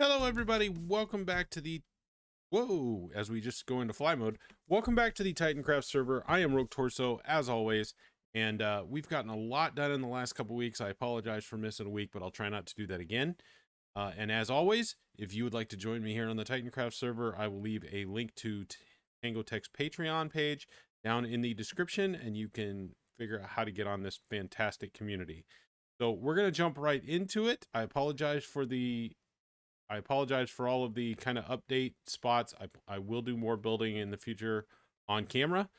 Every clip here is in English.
Hello everybody, welcome back to the as we just go into fly mode. Welcome back to the Titancraft server. I am Rogue Torso as always, and we've gotten a lot done in the last couple weeks. I apologize for missing a week, but I'll try not to do that again. And as always, if you would like to join me here on the Titancraft server, I will leave a link to Tango Tech's Patreon page down in the description, and you can figure out how to get on this fantastic community. So we're going to jump right into it. I apologize for all of the kind of update spots. I will do more building in the future on camera,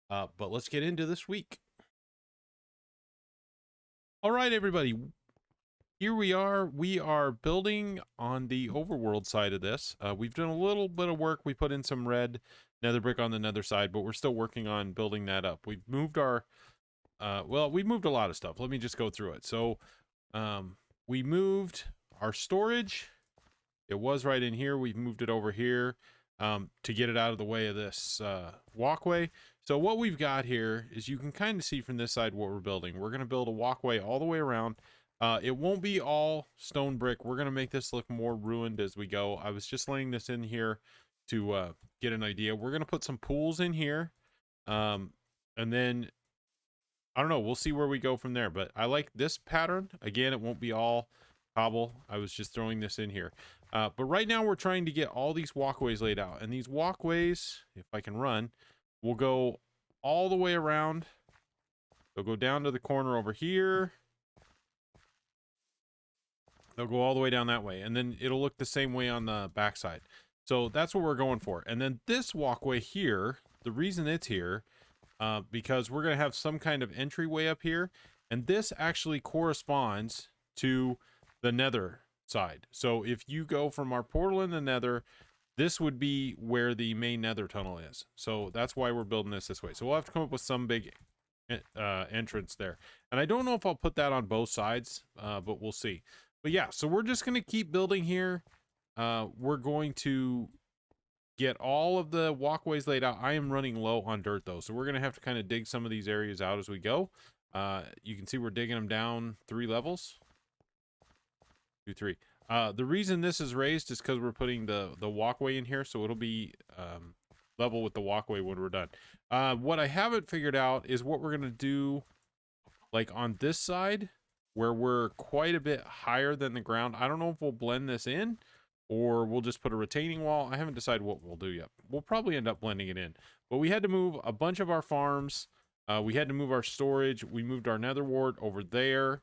but let's get into this week. All right, everybody, here we are. We are building on the overworld side of this. We've done a little bit of work. We put in some red nether brick on the nether side, but we're still working on building that up. We've moved our, we moved a lot of stuff. Let me just go through it. So we moved our storage. It was right in here. We've moved it over here to get it out of the way of this walkway. So what we've got here is, you can kind of see from this side what we're building. We're going to build a walkway all the way around. It won't be all stone brick. We're going to make this look more ruined as we go. I was just laying this in here to get an idea. We're going to put some pools in here. And then, I don't know, we'll see where we go from there. But I like this pattern. Again, it won't be all cobble. I was just throwing this in here. But right now we're trying to get all these walkways laid out. And these walkways, if I can run, will go all the way around. They'll go down to the corner over here. They'll go all the way down that way. And then it'll look the same way on the backside. So that's what we're going for. And then this walkway here, the reason it's here, because we're going to have some kind of entryway up here. And this actually corresponds to the nether side. So if you go from our portal in the nether, this would be where the main nether tunnel is. So that's why we're building this way. So we'll have to come up with some big entrance there. And I don't know if I'll put that on both sides, but we'll see. But yeah, so we're just going to keep building here. We're going to get all of the walkways laid out. I am running low on dirt though, so we're going to have to kind of dig some of these areas out as we go. You can see we're digging them down 3 levels. 2, 3. The reason this is raised is because we're putting the walkway in here, so it'll be level with the walkway when we're done. What I haven't figured out is what we're gonna do, like on this side, where we're quite a bit higher than the ground. I don't know if we'll blend this in, or we'll just put a retaining wall. I haven't decided what we'll do yet. We'll probably end up blending it in. But we had to move a bunch of our farms. We had to move our storage. We moved our nether wart over there.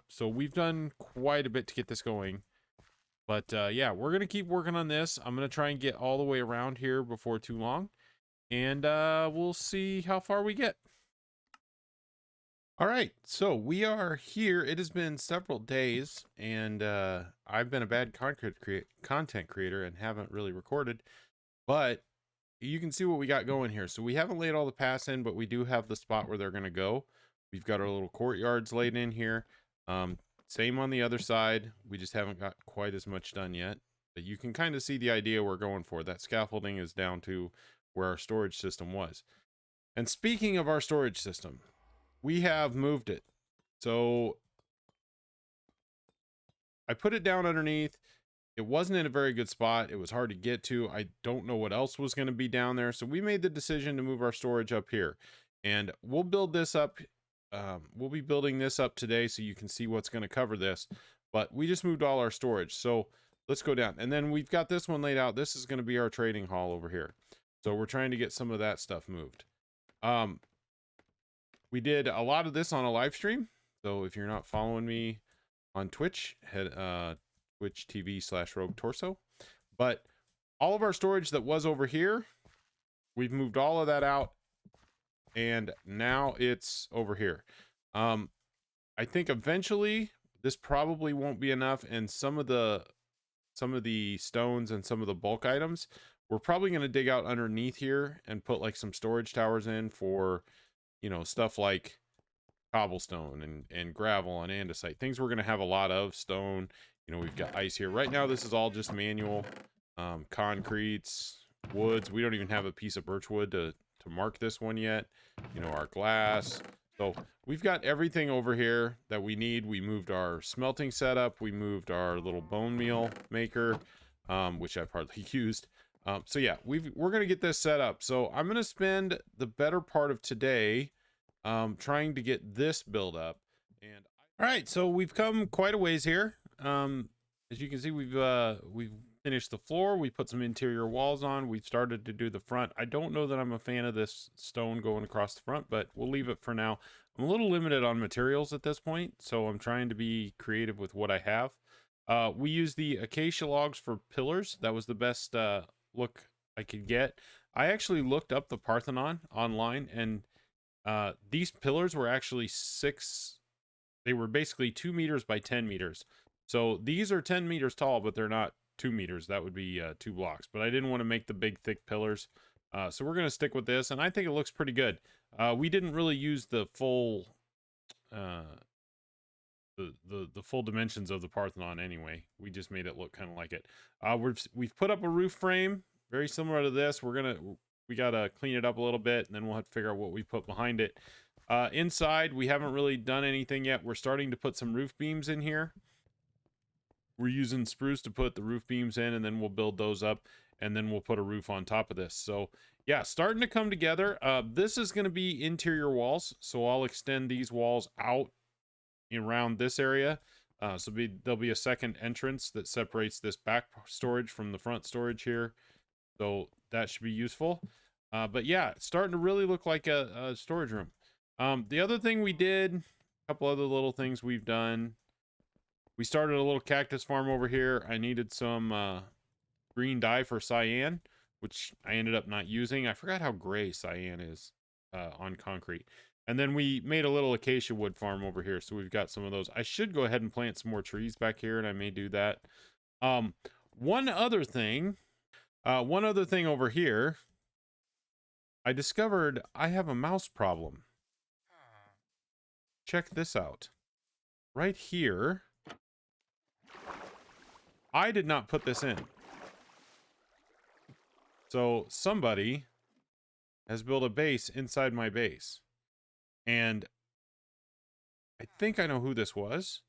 So we've done quite a bit to get this going. But yeah, we're going to keep working on this. I'm going to try and get all the way around here before too long. And we'll see how far we get. All right, so we are here. It has been several days, and I've been a bad content creator and haven't really recorded. But you can see what we got going here. So we haven't laid all the paths in, but we do have the spot where they're going to go. We've got our little courtyards laid in here. Same on the other side. We just haven't got quite as much done yet, but you can kind of see the idea we're going for. That scaffolding is down to where our storage system was. And speaking of our storage system, we have moved it. So I put it down underneath. It wasn't in a very good spot. It was hard to get to. I don't know what else was going to be down there. So we made the decision to move our storage up here, and we'll build this up. We'll be building this up today so you can see what's going to cover this, but we just moved all our storage. So let's go down, and then we've got this one laid out. This is going to be our trading hall over here. So we're trying to get some of that stuff moved. We did a lot of this on a live stream. So if you're not following me on Twitch, head Twitch TV/Rogue Torso. But all of our storage that was over here, we've moved all of that out. And now it's over here. I think eventually this probably won't be enough, and some of the stones and some of the bulk items we're probably going to dig out underneath here and put like some storage towers in for, you know, stuff like cobblestone and gravel and andesite, things we're going to have a lot of. Stone, you know, we've got ice here right now. This is all just manual. Concretes, woods. We don't even have a piece of birch wood to mark this one yet. You know, our glass. So we've got everything over here that we need. We moved our smelting setup. We moved our little bone meal maker, which I've hardly used. So yeah, we're going to get this set up. So I'm going to spend the better part of today trying to get this build up. And all right, so we've come quite a ways here. As you can see, we've finished the floor. We put some interior walls on. We've started to do the front. I don't know that I'm a fan of this stone going across the front, but we'll leave it for now. I'm a little limited on materials at this point, so I'm trying to be creative with what I have. We use the acacia logs for pillars. That was the best look I could get. I actually looked up the Parthenon online, and these pillars were actually they were basically 2 meters by 10 meters. So these are 10 meters tall, but they're not 2 meters. That would be 2 blocks. But I didn't want to make the big, thick pillars. So we're going to stick with this, and I think it looks pretty good. We didn't really use the full the full dimensions of the Parthenon anyway. We just made it look kind of like it. We've put up a roof frame very similar to this. We gotta clean it up a little bit, and then we'll have to figure out what we put behind it. Inside, we haven't really done anything yet. We're starting to put some roof beams in here. We're using spruce to put the roof beams in, and then we'll build those up, and then we'll put a roof on top of this. So yeah, starting to come together. This is going to be interior walls, so I'll extend these walls out around this area. So there'll be a second entrance that separates this back storage from the front storage here. So that should be useful. But yeah, it's starting to really look like a storage room. The other thing we did, a couple other little things we've done. We started a little cactus farm over here. I needed some green dye for cyan, which I ended up not using. I forgot how gray cyan is on concrete. And then we made a little acacia wood farm over here. So we've got some of those. I should go ahead and plant some more trees back here, and I may do that. One other thing over here, I discovered I have a mouse problem. Check this out. Right here, I did not put this in. So somebody has built a base inside my base. And I think I know who this was,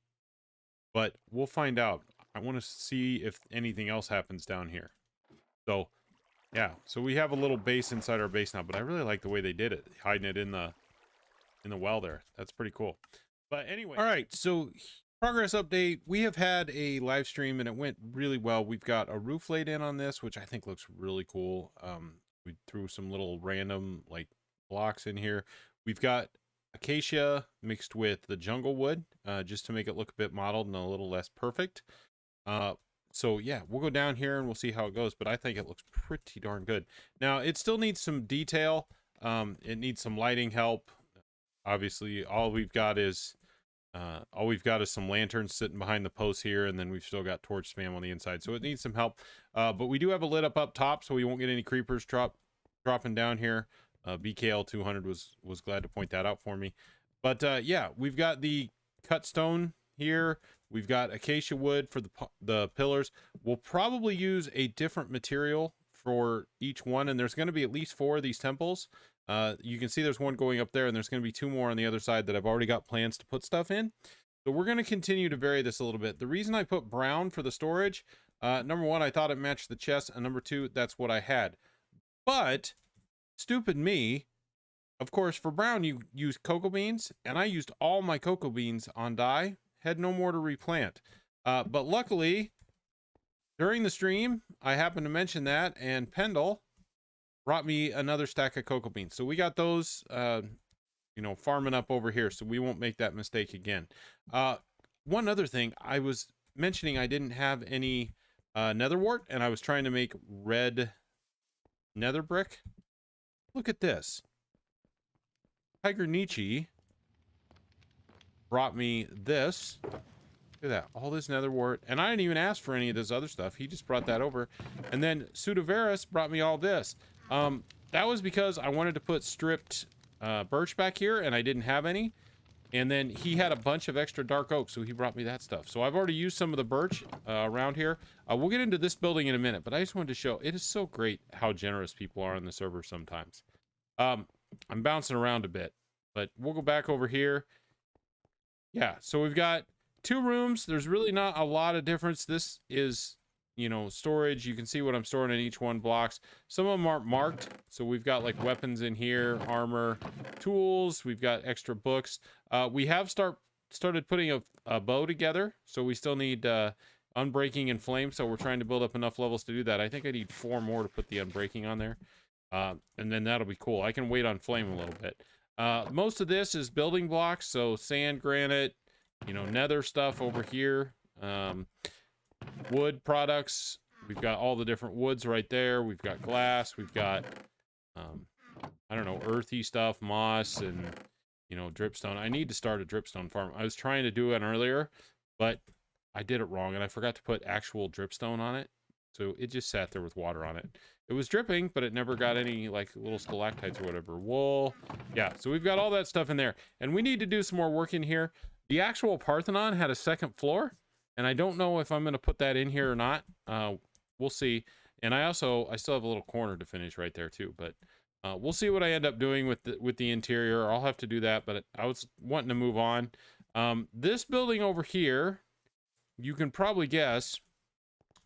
but we'll find out. I want to see if anything else happens down here. So yeah, so we have a little base inside our base now, but I really like the way they did it, hiding it in the well there. That's pretty cool. But anyway, all right, so progress update. We have had a live stream and it went really well. We've got a roof laid in on this, which I think looks really cool. We threw some little random like blocks in here. We've got acacia mixed with the jungle wood, just to make it look a bit modeled and a little less perfect. So yeah, we'll go down here and we'll see how it goes, but I think it looks pretty darn good. Now, it still needs some detail. It needs some lighting help. Obviously, all we've got is some lanterns sitting behind the posts here, and then we've still got torch spam on the inside, so it needs some help. But we do have a lit up top, so we won't get any creepers dropping down here. BKL 200 was glad to point that out for me. But yeah, we've got the cut stone here. We've got acacia wood for the pillars. We'll probably use a different material for each one, and there's going to be at least 4 of these temples. You can see there's one going up there, and there's going to be 2 more on the other side that I've already got plans to put stuff in. So we're going to continue to vary this a little bit. The reason I put brown for the storage, number 1, I thought it matched the chest, and number 2, that's what I had. But stupid me, of course, for brown you use cocoa beans, and I used all my cocoa beans on dye. Had no more to replant. But luckily, during the stream, I happened to mention that, and Pendle brought me another stack of cocoa beans. So we got those, farming up over here, so we won't make that mistake again. One other thing, I was mentioning I didn't have any nether wart, and I was trying to make red nether brick. Look at this. Tiger Nietzsche brought me this. Look at that, all this nether wart, and I didn't even ask for any of this other stuff. He just brought that over. And then Sudaveris brought me all this. That was because I wanted to put stripped birch back here, and I didn't have any. And then he had a bunch of extra dark oak, so he brought me that stuff. So I've already used some of the birch around here. We'll get into this building in a minute, but I just wanted to show, it is so great how generous people are on the server sometimes. I'm bouncing around a bit. but we'll go back over here. Yeah, so we've got 2 rooms. There's really not a lot of difference. This is, you know, storage. You can see what I'm storing in each one blocks. Some of them aren't marked. So we've got like weapons in here, armor, tools. We've got extra books. We have started putting a bow together. So we still need unbreaking and flame. So we're trying to build up enough levels to do that. I think I need 4 more to put the unbreaking on there. And then that'll be cool. I can wait on flame a little bit. Most of this is building blocks, so sand, granite, you know, nether stuff over here. Wood products. We've got all the different woods right there. We've got glass. We've got, I don't know, earthy stuff, moss, and, you know, dripstone. I need to start a dripstone farm. I was trying to do it earlier, but I did it wrong, and I forgot to put actual dripstone on it. So it just sat there with water on it. It was dripping, but it never got any like little stalactites or whatever. Wool. Yeah, so we've got all that stuff in there. And we need to do some more work in here. The actual Parthenon had a 2nd floor, and I don't know if I'm going to put that in here or not. We'll see. And I still have a little corner to finish right there too, but we'll see what I end up doing with the interior. I'll have to do that, but I was wanting to move on. This building over here, you can probably guess,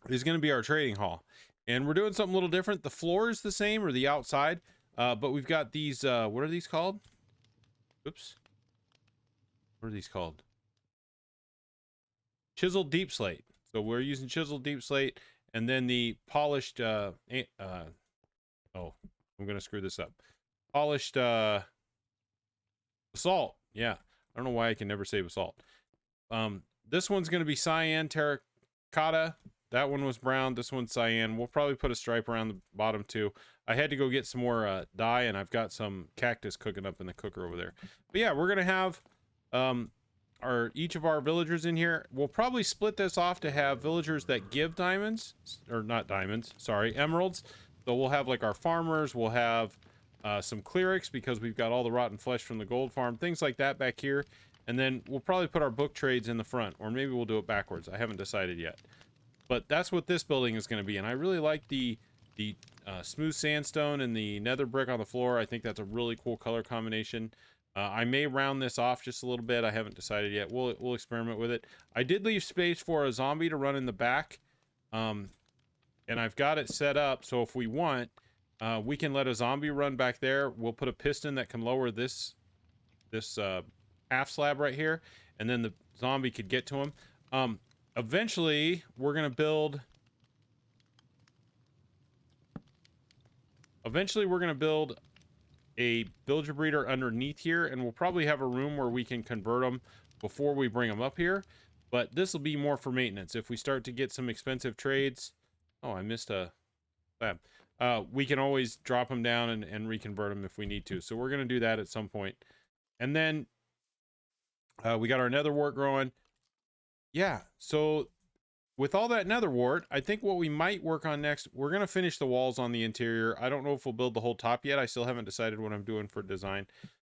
is going to be our trading hall. And we're doing something a little different. The floor is the same, or the outside, but we've got these, what are these called? Oops. What are these called? Chiseled deep slate. So we're using chiseled deep slate, and then the polished, oh, I'm going to screw this up. Polished, basalt. Yeah. I don't know why I can never say basalt. This one's going to be cyan terracotta. That one was brown. This one's cyan. We'll probably put a stripe around the bottom too. I had to go get some more dye, and I've got some cactus cooking up in the cooker over there. But yeah, we're gonna have each of our villagers in here. We'll probably split this off to have villagers that give diamonds, or not diamonds, sorry, emeralds. So we'll have like our farmers. We'll have some clerics, because we've got all the rotten flesh from the gold farm, things like that back here. And then we'll probably put our book trades in the front, or maybe we'll do it backwards. I haven't decided yet. But that's what this building is going to be. And I really like the smooth sandstone and the nether brick on the floor. I think that's a really cool color combination. I may round this off just a little bit. I haven't decided yet. We'll experiment with it. I did leave space for a zombie to run in the back. And I've got it set up so if we want, we can let a zombie run back there. We'll put a piston that can lower this half slab right here, and then the zombie could get to him. Eventually, we're going to build a villager breeder underneath here, and we'll probably have a room where we can convert them before we bring them up here. But this will be more for maintenance. If we start to get some expensive trades, oh, I missed a slab. We can always drop them down and reconvert them if we need to. So we're going to do that at some point. And then we got our nether wart growing. Yeah, so with all that nether wart, I think what we might work on next, we're going to finish the walls on the interior. I don't know if we'll build the whole top yet. I still haven't decided what I'm doing for design.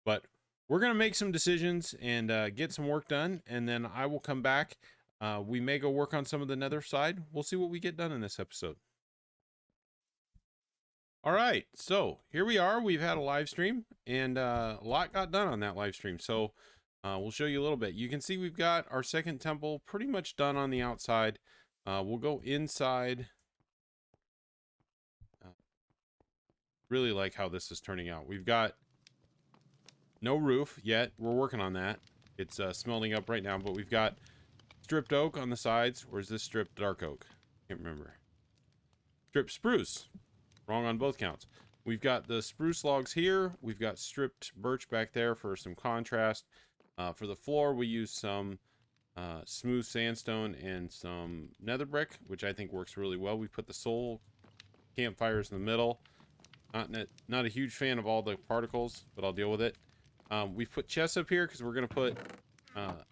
But we're going to make some decisions and get some work done. And then I will come back. We may go work on some of the nether side. We'll see what we get done in this episode. All right, so here we are. We've had a live stream, and a lot got done on that live stream. So we'll show you a little bit. You can see we've got our second temple pretty much done on the outside. We'll go inside. Really like how this is turning out. We've got no roof yet. We're working on that. It's smelting up right now, but we've got stripped oak on the sides. Or is this stripped dark oak? Can't remember. Stripped spruce. Wrong on both counts. We've got the spruce logs here. We've got stripped birch back there for some contrast. For the floor, we use some smooth sandstone and some nether brick, which I think works really well. We put the soul campfires in the middle. Not a huge fan of all the particles, but I'll deal with it. We've put chests up here because we're going to put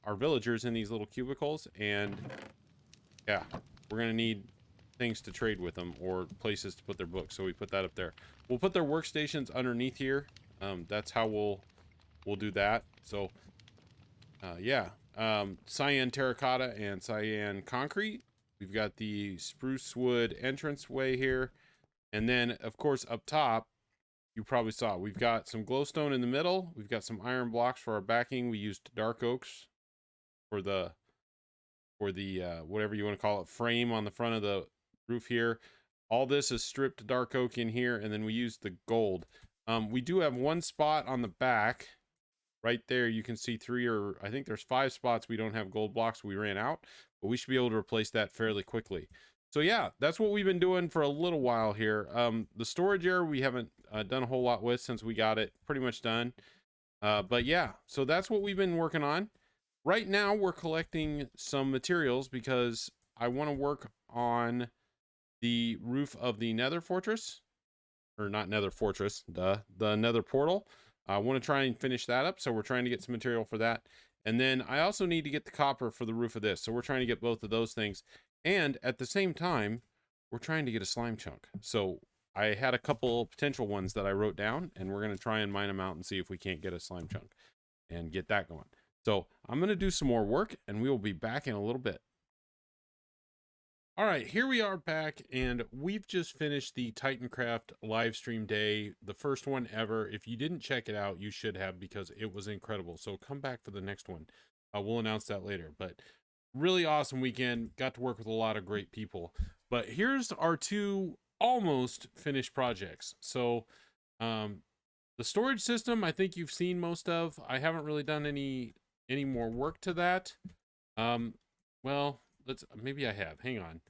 our villagers in these little cubicles. And yeah, we're going to need things to trade with them or places to put their books, so we put that up there. We'll put their workstations underneath here. That's how we'll do that. So yeah, cyan terracotta and cyan concrete. We've got the spruce wood entrance way here, and then of course up top you probably saw. We've got some glowstone in the middle. We've got some iron blocks for our backing. We used dark oaks for the whatever you want to call it, frame on the front of the roof here. All this is stripped dark oak in here, and then we used the gold. We do have one spot on the back right there. You can see I think there's 5 spots we don't have gold blocks. We ran out, but we should be able to replace that fairly quickly. So yeah, that's what we've been doing for a little while here. The storage area we haven't done a whole lot with since we got it pretty much done. But yeah, so that's what we've been working on. Right now we're collecting some materials because I want to work on the roof of the nether fortress, or not nether fortress, the nether portal. I want to try and finish that up, so we're trying to get some material for that. And then I also need to get the copper for the roof of this, so we're trying to get both of those things. And at the same time, we're trying to get a slime chunk. So I had a couple potential ones that I wrote down, and we're going to try and mine them out and see if we can't get a slime chunk and get that going. So I'm going to do some more work, and we will be back in a little bit. All right, here we are back, and we've just finished the Titancraft live stream day, the first one ever. If you didn't check it out, you should have, because it was incredible. So come back for the next one. We'll announce that later. But really awesome weekend. Got to work with a lot of great people. But here's our 2 almost finished projects. So the storage system, I think you've seen most of. I haven't really done any more work to that. Well, maybe I have. Hang on.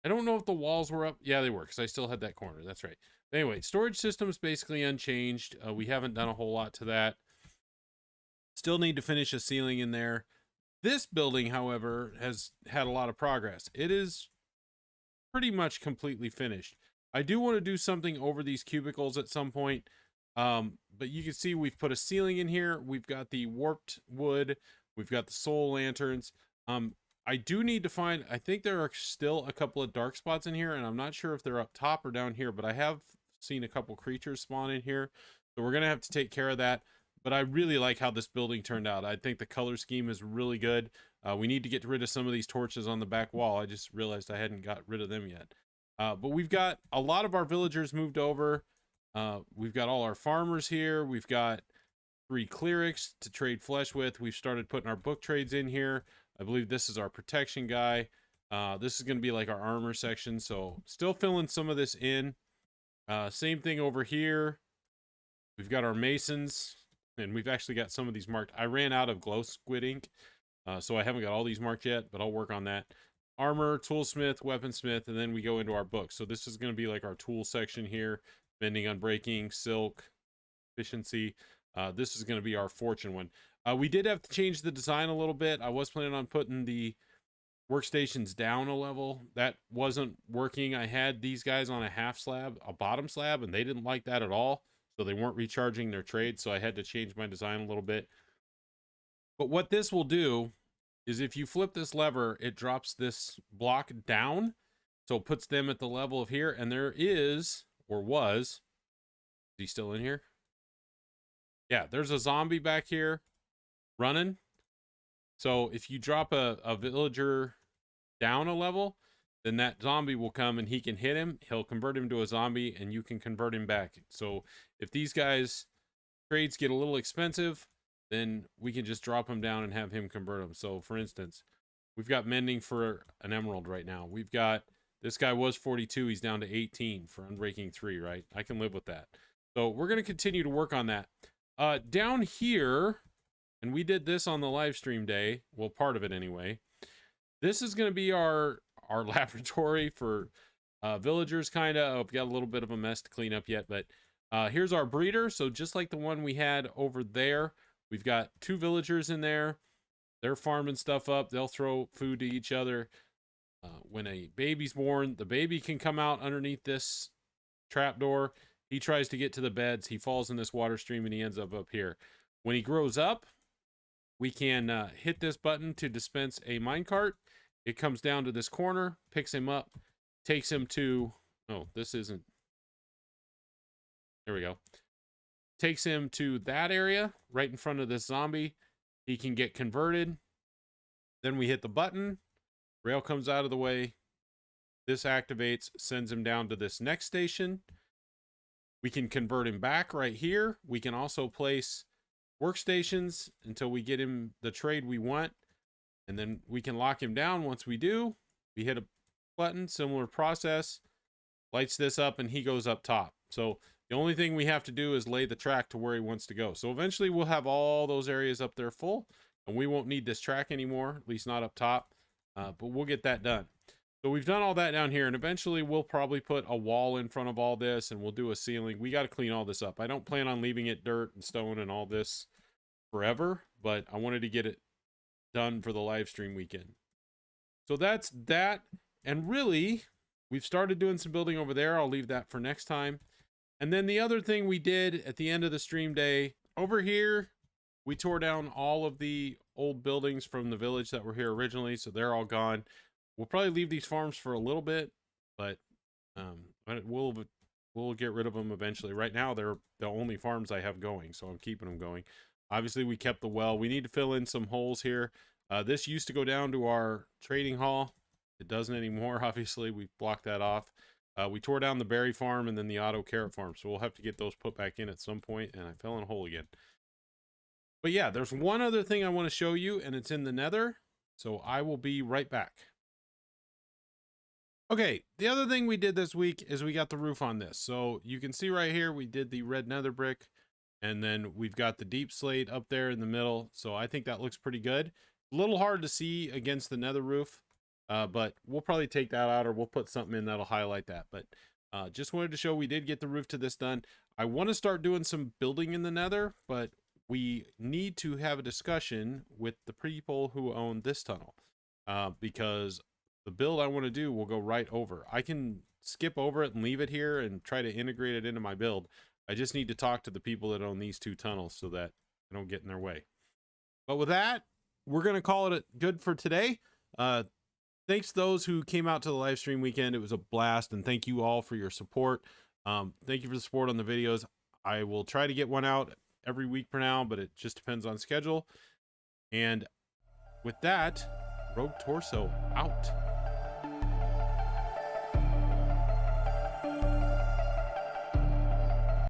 I don't know if the walls were up. Yeah, they were, because I still had that corner. That's right. Anyway, storage system is basically unchanged. We haven't done a whole lot to that. Still need to finish a ceiling in there. This building, however, has had a lot of progress. It is pretty much completely finished. I do want to do something over these cubicles at some point. But you can see we've put a ceiling in here. We've got the warped wood. We've got the soul lanterns. I do need to find, I think there are still a couple of dark spots in here, and I'm not sure if they're up top or down here, but I have seen a couple creatures spawn in here. So we're going to have to take care of that. But I really like how this building turned out. I think the color scheme is really good. We need to get rid of some of these torches on the back wall. I just realized I hadn't got rid of them yet. But we've got a lot of our villagers moved over. We've got all our farmers here. We've got 3 clerics to trade flesh with. We've started putting our book trades in here. I believe this is our protection guy. This is going to be like our armor section. So still filling some of this in. Same thing over here. We've got our masons, and we've actually got some of these marked. I ran out of glow squid ink, so I haven't got all these marked yet, but I'll work on that. Armor, toolsmith, weaponsmith, and then we go into our books. So this is going to be like our tool section here. Bending, unbreaking, silk, efficiency. This is going to be our fortune one. We did have to change the design a little bit. I was planning on putting the workstations down a level. That wasn't working. I had these guys on a half slab, a bottom slab, and they didn't like that at all. So they weren't recharging their trade. So I had to change my design a little bit. But what this will do is if you flip this lever, it drops this block down. So it puts them at the level of here. And there is, or was, is he still in here? Yeah, there's a zombie back here running. So if you drop a villager down a level, then that zombie will come and he can hit him. He'll convert him to a zombie and you can convert him back. So if these guys trades get a little expensive, then we can just drop him down and have him convert them. So for instance, we've got mending for an emerald right now. We've got, this guy was 42. He's down to 18 for unbreaking 3, right? I can live with that. So we're going to continue to work on that. Down here, and we did this on the live stream day, well, part of it anyway. This is going to be our laboratory for villagers, kind of. I've got a little bit of a mess to clean up yet, but here's our breeder. So just like the one we had over there, we've got 2 villagers in there. They're farming stuff up. They'll throw food to each other. When a baby's born, the baby can come out underneath this trapdoor. He tries to get to the beds. He falls in this water stream and he ends up here. When he grows up, we can hit this button to dispense a minecart. It comes down to this corner, picks him up, takes him to, oh, this isn't, there we go. Takes him to that area right in front of this zombie. He can get converted. Then we hit the button. Rail comes out of the way. This activates, sends him down to this next station. We can convert him back right here. We can also place workstations until we get him the trade we want. And then we can lock him down. Once we do, we hit a button, similar process, lights this up, and he goes up top. So the only thing we have to do is lay the track to where he wants to go. So eventually we'll have all those areas up there full, and we won't need this track anymore, at least not up top, but we'll get that done. So we've done all that down here, and eventually we'll probably put a wall in front of all this, and we'll do a ceiling. We got to clean all this up. I don't plan on leaving it dirt and stone and all this forever, but I wanted to get it done for the live stream weekend. So that's that. And really, we've started doing some building over there. I'll leave that for next time. And then the other thing we did at the end of the stream day, over here, we tore down all of the old buildings from the village that were here originally, so they're all gone. We'll probably leave these farms for a little bit, but we'll get rid of them eventually. Right now, they're the only farms I have going, so I'm keeping them going. Obviously, we kept the well. We need to fill in some holes here. This used to go down to our trading hall. It doesn't anymore, obviously. We blocked that off. We tore down the berry farm and then the auto carrot farm, so we'll have to get those put back in at some point, and I fell in a hole again. But yeah, there's one other thing I want to show you, and it's in the nether, so I will be right back. Okay, the other thing we did this week is we got the roof on this. So you can see right here, we did the red nether brick, and then we've got the deep slate up there in the middle. So I think that looks pretty good. A little hard to see against the nether roof, but we'll probably take that out, or we'll put something in that'll highlight that. But just wanted to show we did get the roof to this done. I want to start doing some building in the nether, but we need to have a discussion with the people who own this tunnel, because the build I want to do will go right over. I can skip over it and leave it here and try to integrate it into my build. I just need to talk to the people that own these two tunnels so that I don't get in their way. But with that, we're going to call it good for today. Thanks to those who came out to the live stream weekend. It was a blast, and thank you all for your support. Thank you for the support on the videos. I will try to get one out every week for now, but it just depends on schedule. And with that, Rogue Torso out.